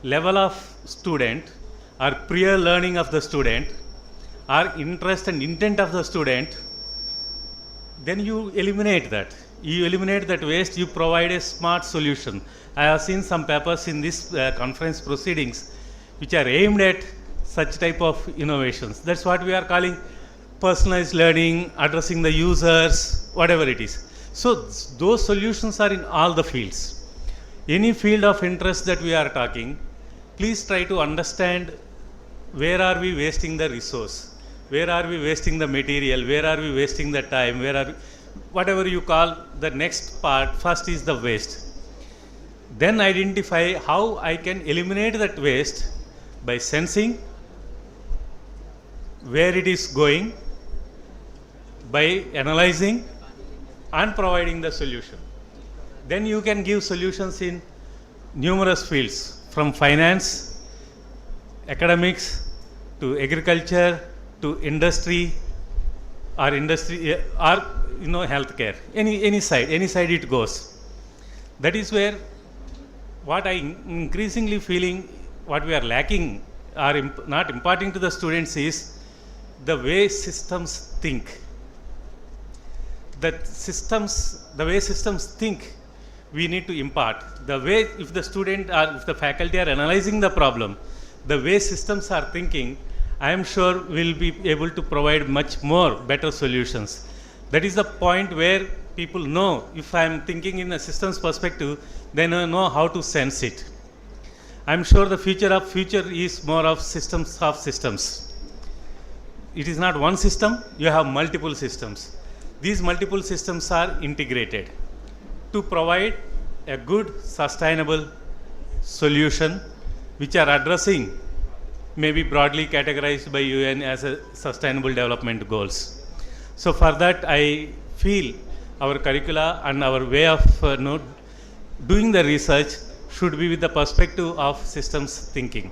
level of student or prior learning of the student or interest and intent of the student, then you eliminate that. You eliminate that waste, you provide a smart solution. I have seen some papers in this conference proceedings which are aimed at such type of innovations. That's what we are calling personalized learning, addressing the users, whatever it is. So those solutions are in all the fields. Any field of interest that we are talking, please try to understand where are we wasting the resource, where are we wasting the material, where are we wasting the time, where are, whatever you call the next part, first is the waste. Then identify how I can eliminate that waste by sensing where it is going, by analyzing and providing the solution. Then you can give solutions in numerous fields, from finance, academics, to agriculture, to industry, or healthcare, any side it goes. That is where what I increasingly feeling what we are lacking or not imparting to the students is the way systems think. The way systems think, we need to impart. The way, if the student or if the faculty are analyzing the problem, the way systems are thinking, I am sure we'll be able to provide much more better solutions. That is the point where people know, if I am thinking in a systems perspective, then I know how to sense it. I am sure the future is more of systems. It is not one system, you have multiple systems. These multiple systems are integrated to provide a good, sustainable solution which are addressing, maybe broadly categorized by UN as a sustainable development goals. So for that, I feel our curricula and our way of doing the research should be with the perspective of systems thinking.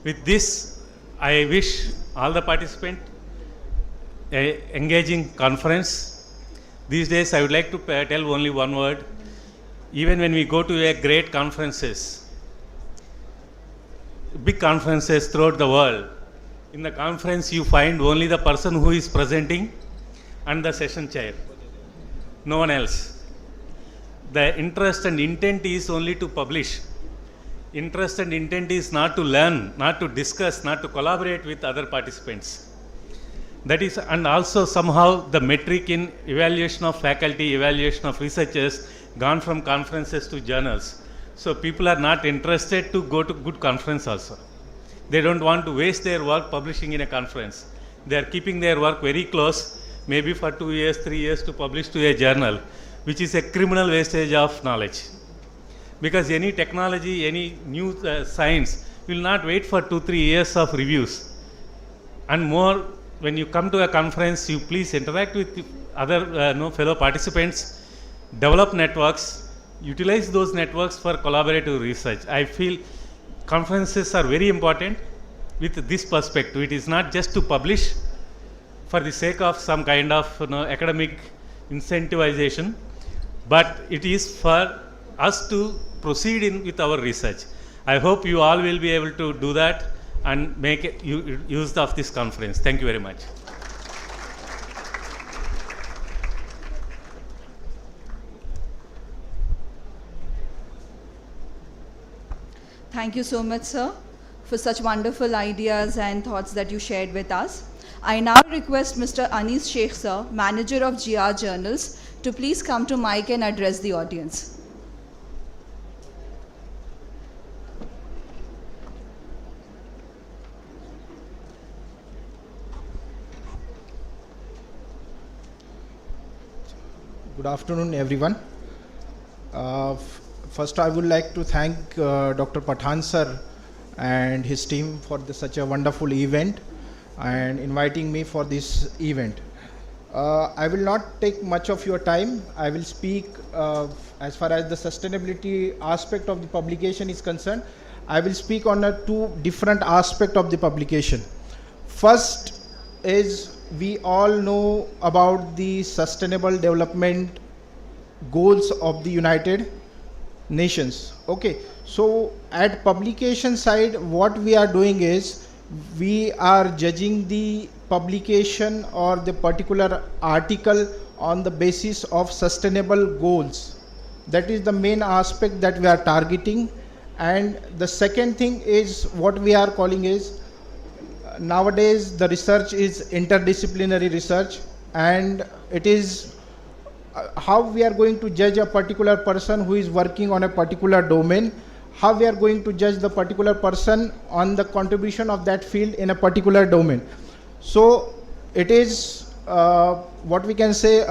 With this, I wish all the participants an engaging conference. These days, I would like to tell only one word. Even when we go to a great conferences, big conferences throughout the world, in the conference you find only the person who is presenting and the session chair. No one else. The interest and intent is only to publish. Interest and intent is not to learn, not to discuss, not to collaborate with other participants. That is, and also somehow the metric in evaluation of faculty, evaluation of researchers, gone from conferences to journals. So people are not interested to go to good conference also. They don't want to waste their work publishing in a conference. They are keeping their work very close, maybe for 2 years, 3 years to publish to a journal, which is a criminal wastage of knowledge. Because any technology, any new science will not wait for 2-3 years of reviews. And more, when you come to a conference, you please interact with other fellow participants, develop networks, utilize those networks for collaborative research. I feel conferences are very important with this perspective. It is not just to publish for the sake of some kind of academic incentivization, but it is for us to proceed in with our research. I hope you all will be able to do that and make use of this conference. Thank you very much. Thank you so much, sir, for such wonderful ideas and thoughts that you shared with us. I now request Mr. Anis Sheikh, sir, Manager of GR Journals, to please come to mic and address the audience. Good afternoon, everyone. First, I would like to thank Dr. Pathan sir and his team for such a wonderful event and inviting me for this event. I will not take much of your time. I will speak as far as the sustainability aspect of the publication is concerned. I will speak on two different aspects of the publication. First is, we all know about the sustainable development goals of the United Nations. Okay, so at publication side, what we are doing is, we are judging the publication or the particular article on the basis of sustainable goals. That is the main aspect that we are targeting. And the second thing is, what we are calling is, nowadays the research is interdisciplinary research, and it is how we are going to judge a particular person who is working on a particular domain, how we are going to judge the particular person on the contribution of that field in a particular domain. So it is what we can say,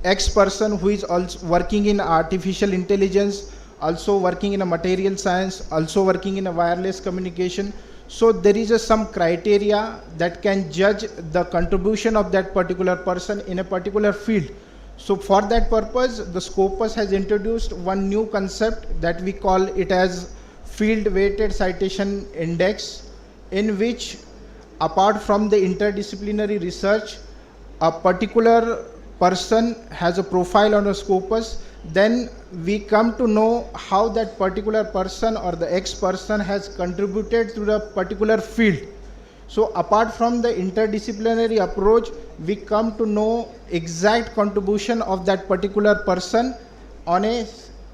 X person who is also working in artificial intelligence, also working in a material science, also working in a wireless communication. So there is some criteria that can judge the contribution of that particular person in a particular field. So for that purpose, the Scopus has introduced one new concept that we call it as Field Weighted Citation Index, in which, apart from the interdisciplinary research, a particular person has a profile on a scopus, then we come to know how that particular person or the X person has contributed to the particular field. So apart from the interdisciplinary approach, we come to know exact contribution of that particular person on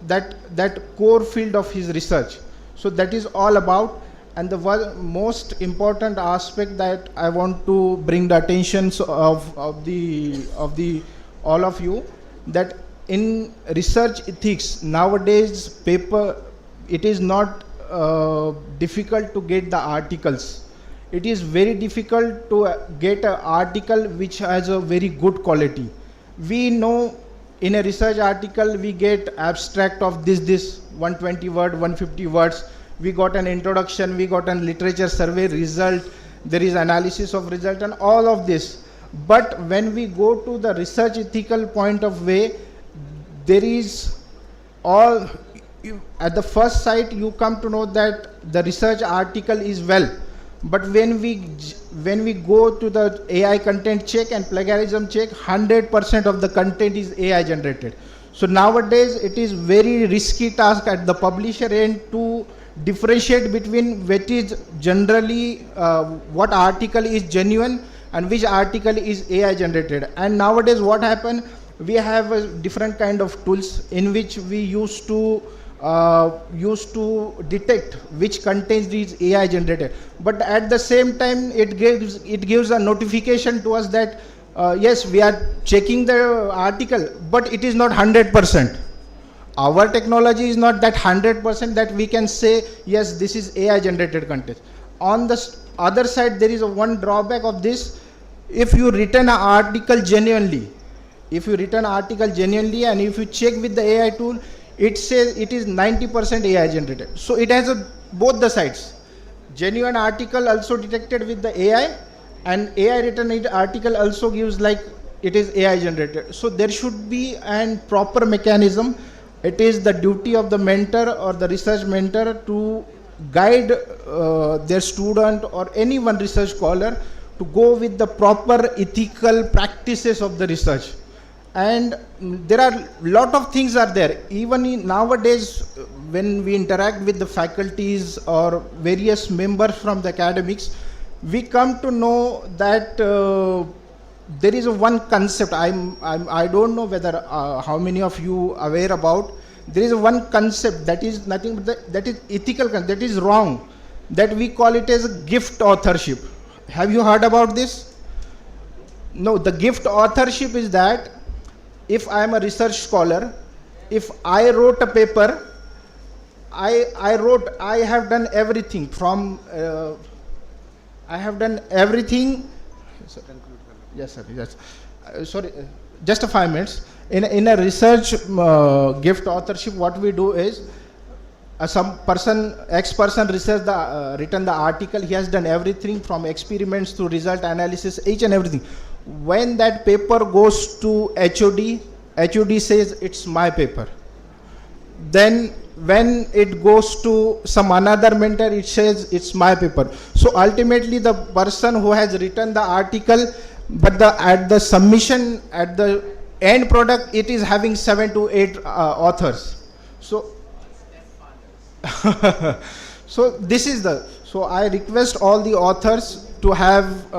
that core field of his research. So that is all about. And the most important aspect that I want to bring the attention of all of you, that in research ethics nowadays, it is not difficult to get the articles. It is very difficult to get an article which has a very good quality. We know in a research article we get abstract of this 120 word, 150 words. We got an introduction, we got a literature survey result, there is analysis of result and all of this. But when we go to the research ethical point of view, there is all, at the first sight you come to know that the research article is well. But when we go to the AI content check and plagiarism check, 100% of the content is AI generated. So nowadays it is very risky task at the publisher end to differentiate between what is generally what article is genuine and which article is AI generated. And nowadays what happened, we have a different kind of tools in which we used to detect which content is AI generated. But at the same time it gives a notification to us that yes, we are checking the article, but it is not 100%. Our technology is not that 100% that we can say yes, this is AI generated content. On the other side, there is a one drawback of this. If you written an article genuinely, and if you check with the AI tool, it says it is 90% AI generated. So it has both the sides. Genuine article also detected with the AI, and AI written article also gives like it is AI generated. So there should be a proper mechanism. It is the duty of the mentor or the research mentor to guide their student or any one research scholar to go with the proper ethical practices of the research. And there are lot of things are there. Even nowadays, when we interact with the faculties or various members from the academics, we come to know that there is one concept. I don't know whether how many of you are aware about. There is one concept that is nothing but that is ethical, that is wrong, that we call it as gift authorship. Have you heard about this? No, the gift authorship is that if I am a research scholar, if I wrote a paper, I have done everything from I have done everything. Yes, sir. Yes. Sorry, just 5 minutes. In a research gift authorship, what we do is some person, X person written the article. He has done everything from experiments to result analysis, each and everything. When that paper goes to HOD says it's my paper. Then when it goes to some another mentor, it says it's my paper. So ultimately the person who has written the article, but at the submission, at the end product, it is having 7 to 8 authors. So so this is so I request all the authors to have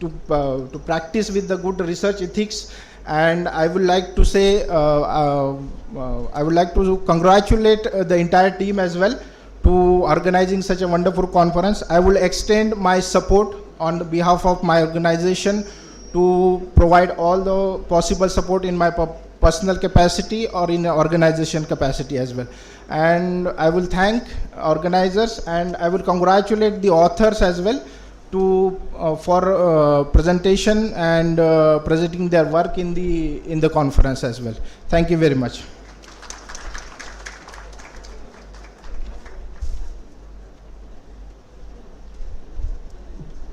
to practice with the good research ethics. And I would like to say, I would like to congratulate the entire team as well to organizing such a wonderful conference. I will extend my support on behalf of my organization to provide all the possible support in my personal capacity or in organization capacity as well. And I will thank organizers and I will congratulate the authors as well for presentation and presenting their work in the conference as well. Thank you very much.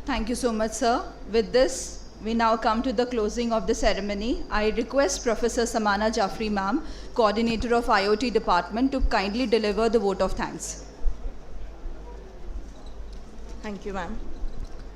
Thank you so much, sir. With this, we now come to the closing of the ceremony. I request Professor Samana Jaffrey ma'am, Coordinator of IoT Department, to kindly deliver the vote of thanks. Thank you, ma'am.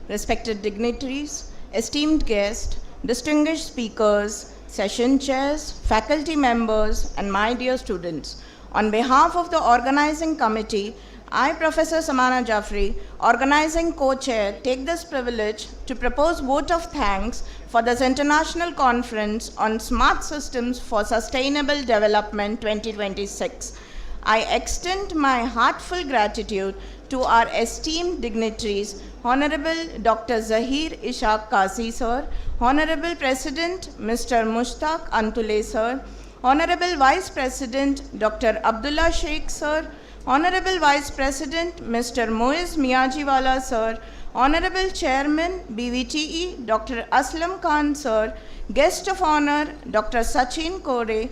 Respected dignitaries, esteemed guests, distinguished speakers, session chairs, faculty members, and my dear students. On behalf of the organizing committee, I, Professor Samana Jaffrey, organizing co-chair, take this privilege to propose vote of thanks for this International Conference on Smart Systems for Sustainable Development 2026. I extend my heartfelt gratitude to our esteemed dignitaries, Honorable Dr. Zahir Ishaq Qazi Sir, Honorable President Mr. Mushtaq Antule Sir, Honorable Vice President Dr. Abdullah Sheikh Sir, Honorable Vice President Mr. Moiz Miyajiwala Sir, Honorable Chairman BVTE Dr. Aslam Khan Sir, Guest of Honor Dr. Sachin Kore,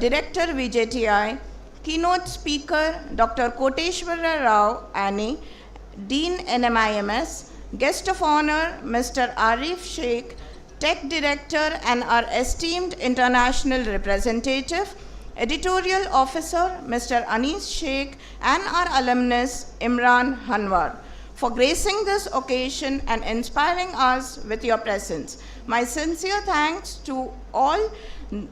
Director VJTI, Keynote Speaker Dr. Koteshwara Rao Annie, Dean NMIMS, Guest of Honor Mr. Arif Sheikh, Tech Director and our esteemed international representative, Editorial Officer Mr. Anis Sheikh, and our alumnus Imran Hanwar, for gracing this occasion and inspiring us with your presence. My sincere thanks to all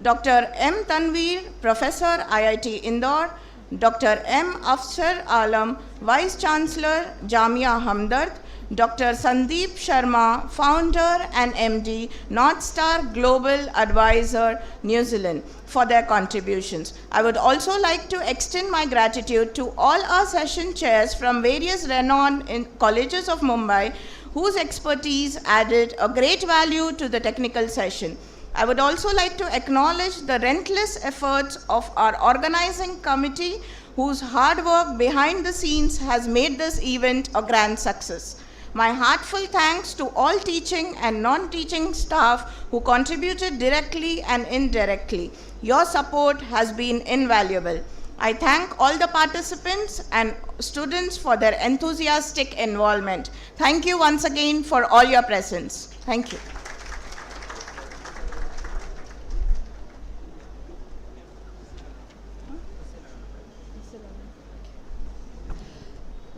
Dr. M. Tanveer, Professor IIT Indore, Dr. M. Afsar Alam, Vice Chancellor Jamia Hamdard, Dr. Sandeep Sharma, Founder and MD, North Star Global Advisor, New Zealand, for their contributions. I would also like to extend my gratitude to all our session chairs from various renowned colleges of Mumbai, whose expertise added a great value to the technical session. I would also like to acknowledge the relentless efforts of our organizing committee, whose hard work behind the scenes has made this event a grand success. My heartfelt thanks to all teaching and non-teaching staff who contributed directly and indirectly. Your support has been invaluable. I thank all the participants and students for their enthusiastic involvement. Thank you once again for all your presence. Thank you.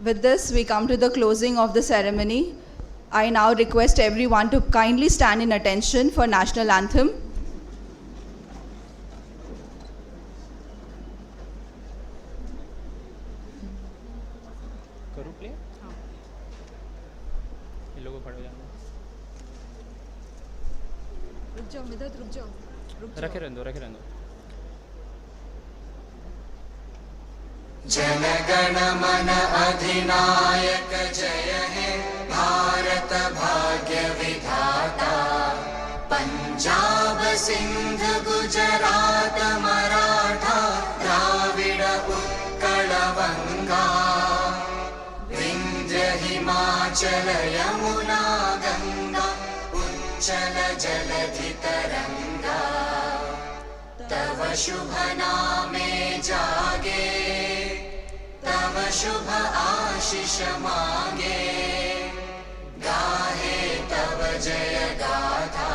With this, we come to the closing of the ceremony. I now request everyone to kindly stand in attention for National Anthem. करूँ play? ये लोगों खड़े हो जाना। रुक जाओ मिदत, रुक जाओ। रखे रहने दो। जनगण मन अधिनायक जय हे भारत भाग्य विधाता। पंजाब सिंध गुजरात मराठा द्राविड उत्कल बंगा। विंध्य हिमाचल यमुना गंगा उच्चल जलधि तरंगा। तव शुभ नामे जागे तव शुभ आशीष मांगे। गाहे तव जय गाथा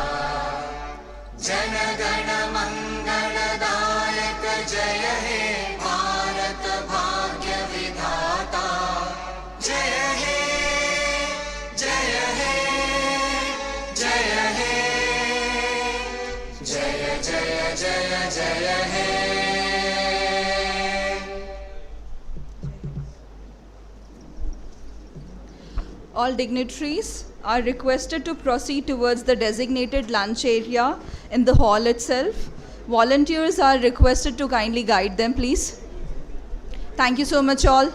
जनगण मंगलदायक जय हे भारत भाग्य विधाता। जय हे जय हे जय हे जय जय जय जय हे। All dignitaries are requested to proceed towards the designated lunch area in the hall itself. Volunteers are requested to kindly guide them, please. Thank you so much all.